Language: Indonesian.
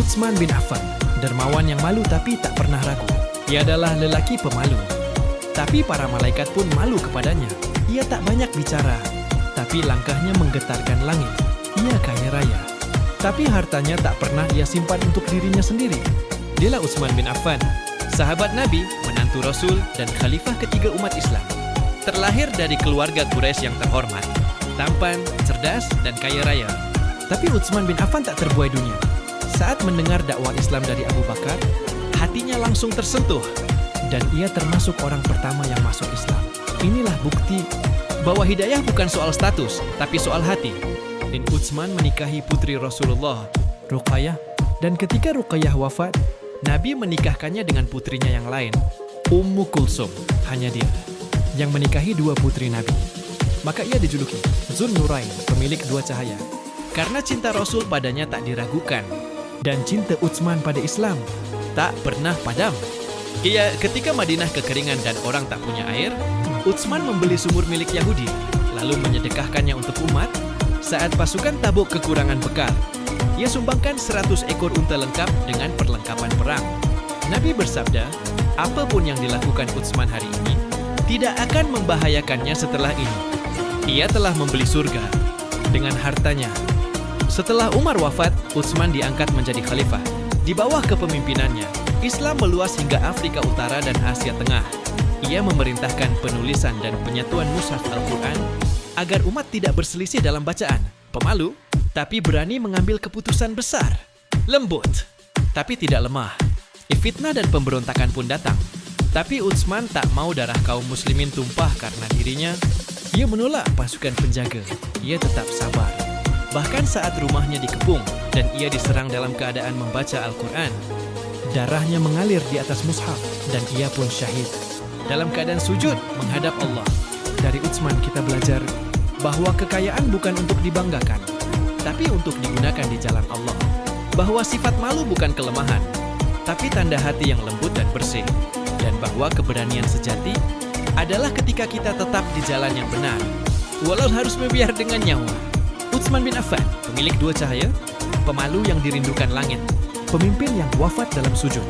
Utsman bin Affan, dermawan yang malu tapi tak pernah ragu. Ia adalah lelaki pemalu. Tapi para malaikat pun malu kepadanya. Ia tak banyak bicara, tapi langkahnya menggetarkan langit. Ia kaya raya, tapi hartanya tak pernah ia simpan untuk dirinya sendiri. Dialah Utsman bin Affan, sahabat Nabi, menantu Rasul, dan khalifah ketiga umat Islam. Terlahir dari keluarga Quraisy yang terhormat, tampan, cerdas, dan kaya raya. Tapi Utsman bin Affan tak terbuai dunia. Saat mendengar dakwah Islam dari Abu Bakar, hatinya langsung tersentuh. Dan ia termasuk orang pertama yang masuk Islam. Inilah bukti bahwa hidayah bukan soal status, tapi soal hati. Dan Utsman menikahi putri Rasulullah, Ruqayyah. Dan ketika Ruqayyah wafat, Nabi menikahkannya dengan putrinya yang lain, Ummu Kulsum. Hanya dia yang menikahi dua putri Nabi. Maka ia dijuluki Dzun Nurain, pemilik dua cahaya. Karena cinta Rasul padanya tak diragukan. Dan cinta Utsman pada Islam tak pernah padam. Ketika Madinah kekeringan dan orang tak punya air, Utsman membeli sumur milik Yahudi, lalu menyedekahkannya untuk umat. Saat pasukan Tabuk kekurangan bekal, ia sumbangkan 100 ekor unta lengkap dengan perlengkapan perang. Nabi bersabda, apapun yang dilakukan Utsman hari ini, tidak akan membahayakannya setelah ini. Ia telah membeli surga dengan hartanya. Setelah Umar wafat, Utsman diangkat menjadi khalifah. Di bawah kepemimpinannya, Islam meluas hingga Afrika Utara dan Asia Tengah. Ia memerintahkan penulisan dan penyatuan mushaf Al-Quran agar umat tidak berselisih dalam bacaan. Pemalu, tapi berani mengambil keputusan besar. Lembut, tapi tidak lemah. Fitnah dan pemberontakan pun datang. Tapi Utsman tak mau darah kaum muslimin tumpah karena dirinya. Ia menolak pasukan penjaga. Ia tetap sabar. Bahkan saat rumahnya dikepung dan ia diserang dalam keadaan membaca Al-Quran, darahnya mengalir di atas mushaf dan ia pun syahid dalam keadaan sujud menghadap Allah. Dari Utsman kita belajar bahwa kekayaan bukan untuk dibanggakan, tapi untuk digunakan di jalan Allah. Bahwa sifat malu bukan kelemahan, tapi tanda hati yang lembut dan bersih. Dan bahwa keberanian sejati adalah ketika kita tetap di jalan yang benar, walau harus membiar dengan nyawa. Utsman bin Affan, pemilik dua cahaya, pemalu yang dirindukan langit, pemimpin yang wafat dalam sujud.